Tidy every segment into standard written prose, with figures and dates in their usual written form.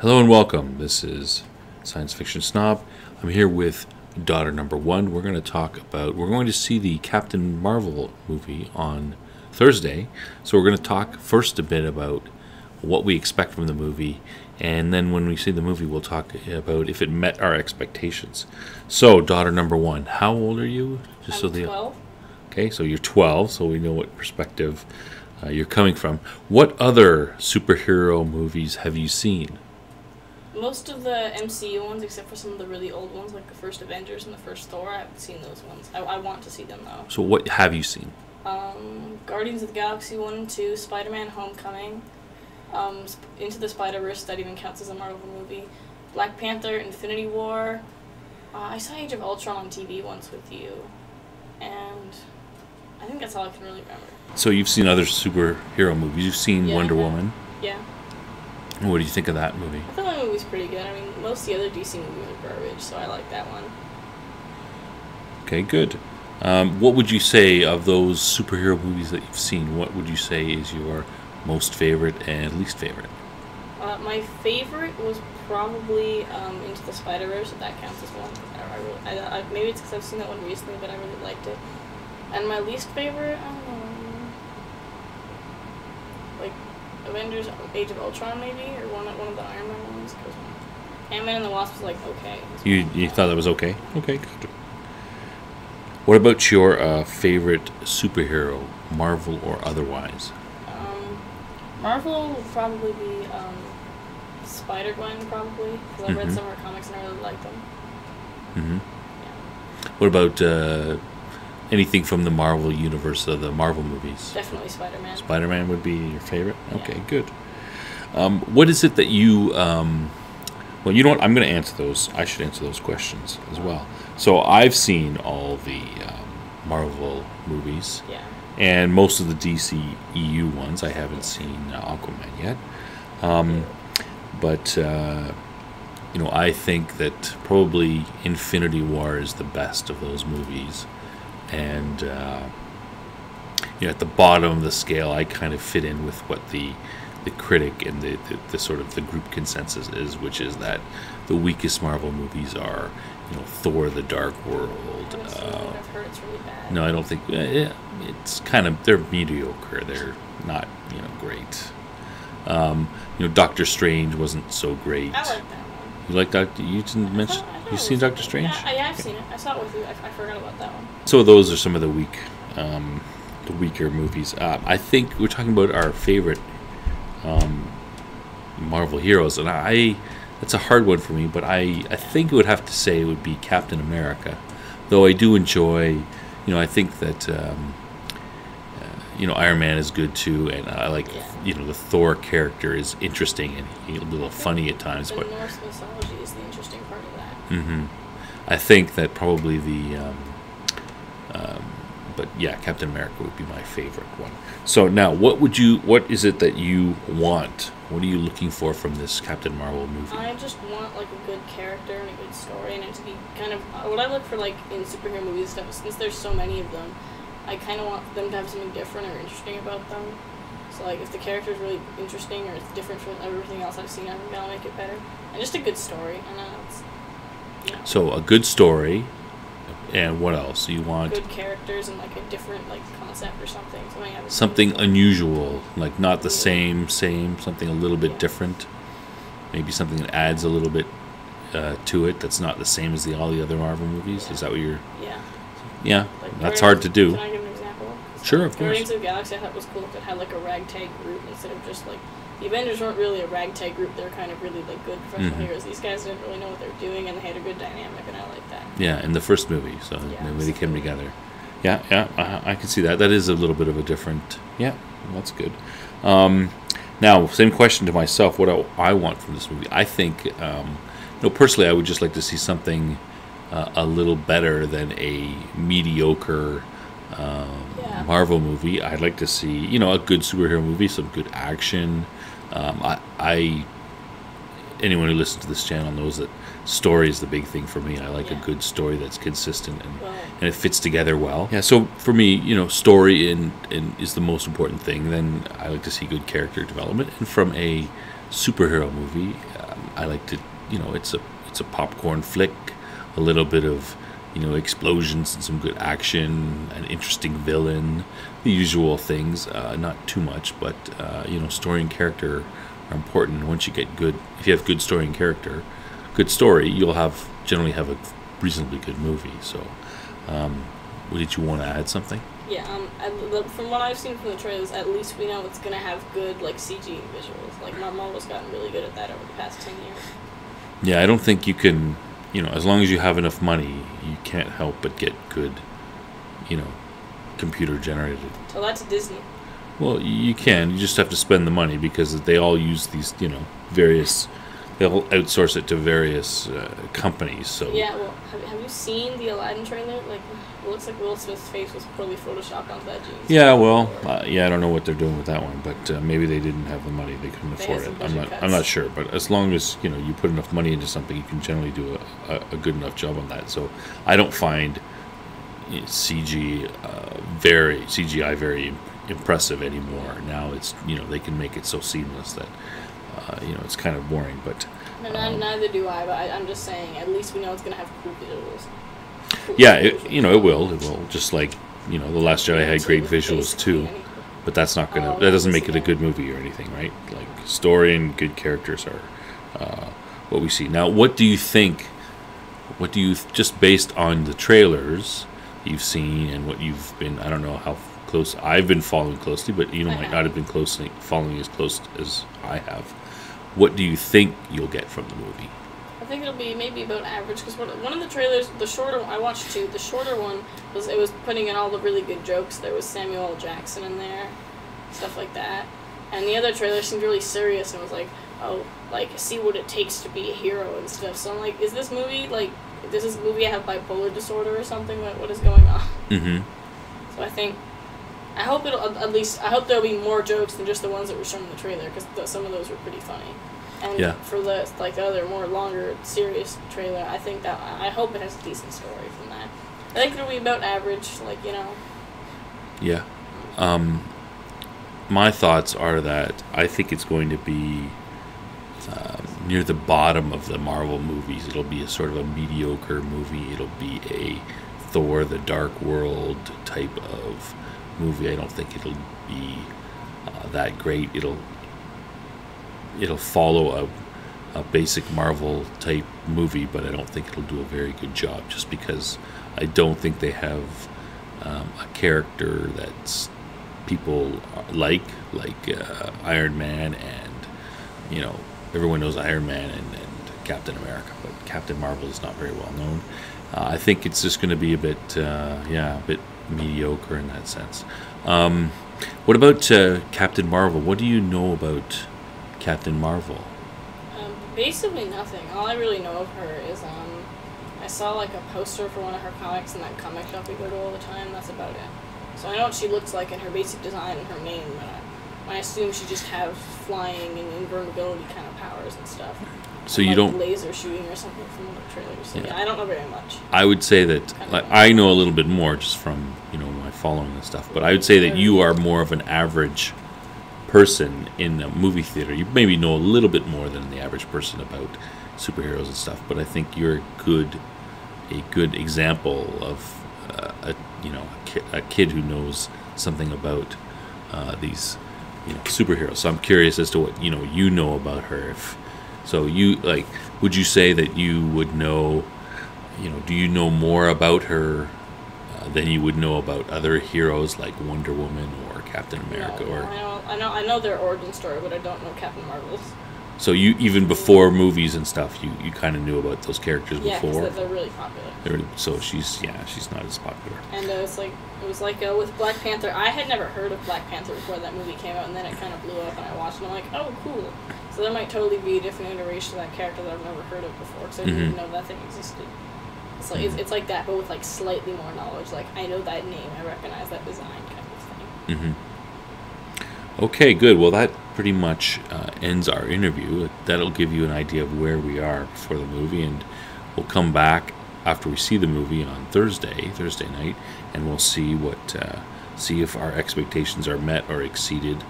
Hello and welcome. This is Science Fiction Snob. I'm here with daughter number one. We're going to see the Captain Marvel movie on Thursday. So we're going to talk first a bit about what we expect from the movie, and then when we see the movie, we'll talk about if it met our expectations. So, daughter number one, how old are you? I'm 12. Okay, so you're 12, so we know what perspective you're coming from. What other superhero movies have you seen? Most of the MCU ones, except for some of the really old ones, like the first Avengers and the first Thor, I haven't seen those ones. I want to see them, though. So what have you seen? Guardians of the Galaxy 1 and 2, Spider-Man Homecoming, Into the Spider-Verse, that even counts as a Marvel movie, Black Panther, Infinity War. I saw Age of Ultron on TV once with you, and I think that's all I can really remember. So you've seen other superhero movies. You've seen Wonder Woman. Yeah. What do you think of that movie? I thought that movie was pretty good. I mean, most of the other DC movies are garbage, so I like that one. Okay, good. What would you say of those superhero movies that you've seen? What would you say is your most favorite and least favorite? My favorite was probably Into the Spider-Verse, if that counts as one. Maybe it's because I've seen that one recently, but I really liked it. And my least favorite, like Avengers Age of Ultron, maybe, or one of the Iron Man ones. Ant-Man and the Wasp was like okay. You thought that was okay? Okay, good. What about your favorite superhero, Marvel or otherwise? Marvel will probably be Spider-Gwen, probably, because I've read some of her comics and I really like them. Yeah. What about anything from the Marvel universe, the Marvel movies? Definitely Spider-Man. Spider-Man would be your favorite? Okay, Yeah. good. What is it that you... well, you know what? I'm going to answer those. I should answer those questions as well. So I've seen all the Marvel movies. Yeah. And most of the DCEU ones. I haven't seen Aquaman yet. But, I think that probably Infinity War is the best of those movies. And, at the bottom of the scale, I kind of fit in with what the critic and the sort of the group consensus is, which is that the weakest Marvel movies are, Thor: The Dark World. I've heard it's really bad. No, I don't think it's kind of, they're mediocre. They're not great. Doctor Strange wasn't so great. I like that one. You like Doctor? You didn't mention. You've seen Doctor Strange? Yeah, I've seen it. I saw it with you. I forgot about that one. So those are some of the weaker movies. I think we're talking about our favorite Marvel heroes, and that's a hard one for me, but I think it would have to say it would be Captain America, though I do enjoy, I think that Iron Man is good too, and I like the Thor character is interesting and a little funny at times, but Norse mythology is the interesting part of that. I think that probably but yeah, Captain America would be my favorite one. So now, what is it that you want? What are you looking for from this Captain Marvel movie? I just want like a good character and a good story, and it to be kind of what I look for like in superhero movies stuff. Since there's so many of them, I kind of want them to have something different or interesting about them. So like if the character is really interesting or it's different from everything else I've seen, I think that'll make it better. And just a good story. So a good story. And what else? You want good characters and like a different concept or something. Something unusual, like not the same, something a little bit different. Maybe something that adds a little bit to it that's not the same as all the other Marvel movies. Yeah. Is that what you're? Yeah. Yeah, that's hard to do. Can I give an example? Sure, of course. Guardians of the Galaxy I thought was cool if it had like a ragtag group instead of just like the Avengers weren't really a ragtag group. They're kind of really like good professional heroes. These guys didn't really know what they were doing, and they had a good dynamic, and I like that. Yeah, in the first movie, so maybe they came together. Yeah, I can see that. That is a little bit of a different. Yeah, that's good. Now, same question to myself. What do I want from this movie? I think, personally, I would just like to see something a little better than a mediocre Marvel movie. I'd like to see, a good superhero movie, some good action. Anyone who listens to this channel knows that story is the big thing for me. I like a good story that's consistent and it fits together well. Yeah, so for me, story is the most important thing. Then I like to see good character development. And from a superhero movie. I like to, it's a popcorn flick, a little bit of, explosions and some good action, an interesting villain, the usual things. Not too much, but story and character are important. Once you get good, if you have good story and character, good story, you'll generally have a reasonably good movie. So, did you want to add something? Yeah, from what I've seen from the trailers, at least we know it's going to have good, like, CG visuals. Like, Marvel's gotten really good at that over the past 10 years. Yeah, I don't think you can, as long as you have enough money, you can't help but get good, computer-generated. Tell that to Disney. Well, you can. You just have to spend the money because they all use these, various... They'll outsource it to various companies. So yeah, well, have you seen the Aladdin trailer? Like, it looks like Will Smith's face was poorly photoshopped onto that jeans. Yeah, well, I don't know what they're doing with that one, but maybe they didn't have the money; they couldn't afford it. I'm not sure, but as long as you put enough money into something, you can generally do a good enough job on that. So I don't find CGI very impressive anymore. Now it's they can make it so seamless that. It's kind of boring, but... neither do I, but I'm just saying, at least we know it's going to have cool visuals. It will. Just like, The Last Jedi had great visuals too, but that's not going to... That doesn't make it a good movie or anything, right? Like, story and good characters are what we see. Now, what do you think... Just based on the trailers you've seen and what you've been... I don't know how close... I've been following closely, but might not have been following as close as I have. What do you think you'll get from the movie? I think it'll be maybe about average, because one of the trailers, the shorter one, I watched two, the shorter one, was putting in all the really good jokes. There was Samuel L. Jackson in there, stuff like that. And the other trailer seemed really serious and was like, oh, like, see what it takes to be a hero and stuff. So I'm like, is this movie, like, does this movie have bipolar disorder or something? What is going on? Mm-hmm. So I hope I hope there'll be more jokes than just the ones that were shown in the trailer, because some of those were pretty funny. And for the other more longer, serious trailer, I hope it has a decent story from that. I think it'll be about average, Yeah. My thoughts are that I think it's going to be near the bottom of the Marvel movies. It'll be a sort of a mediocre movie. It'll be a Thor: The Dark World type of movie. I don't think it'll be that great. It'll follow a basic Marvel type movie, but I don't think it'll do a very good job, just because I don't think they have a character that's people like Iron Man, and everyone knows Iron Man and Captain America, but Captain Marvel is not very well known. I think it's just going to be a bit mediocre in that sense. What about Captain Marvel? What do you know about Captain Marvel? Basically nothing. All I really know of her is I saw a poster for one of her comics in that comic shop we go to all the time. That's about it. So I know what she looks like and her basic design and her name, but I assume she just have flying and invulnerability kind of powers and stuff. So you don't laser shooting or something from the trailers. So I don't know very much. I would say that I know a little bit more just from my following and stuff. But I would say that you are more of an average person in a movie theater. You maybe know a little bit more than the average person about superheroes and stuff. But I think you're a good example of a kid who knows something about these superheroes. So I'm curious as to what you know about her. So would you say that you would know, do you know more about her than you would know about other heroes like Wonder Woman or Captain America? I know their origin story, but I don't know Captain Marvel's. So you, even before movies and stuff, you kind of knew about those characters before? Yeah, because they're really popular. So she's not as popular. And it was like with Black Panther. I had never heard of Black Panther before that movie came out, and then it kind of blew up, and I watched it, and I'm like, oh, cool. So there might totally be a different iteration of that character that I've never heard of before, because I didn't even know that thing existed. It's it's like that, but with slightly more knowledge. I know that name, I recognize that design kind of thing. Okay, good. Well, that pretty much ends our interview. That'll give you an idea of where we are before the movie, and we'll come back after we see the movie on Thursday night, and we'll see see if our expectations are met or exceeded.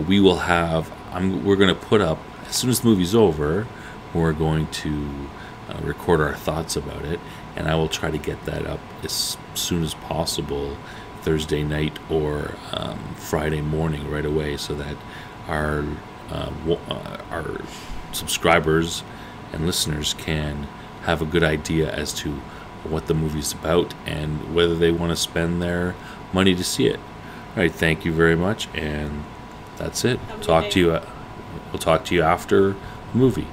We will have. We're going to put up as soon as the movie's over, we're going to record our thoughts about it, and I will try to get that up as soon as possible, Thursday night or Friday morning right away, so that our subscribers and listeners can have a good idea as to what the movie's about and whether they want to spend their money to see it. All right, thank you very much, and that's it. We'll talk to you after the movie.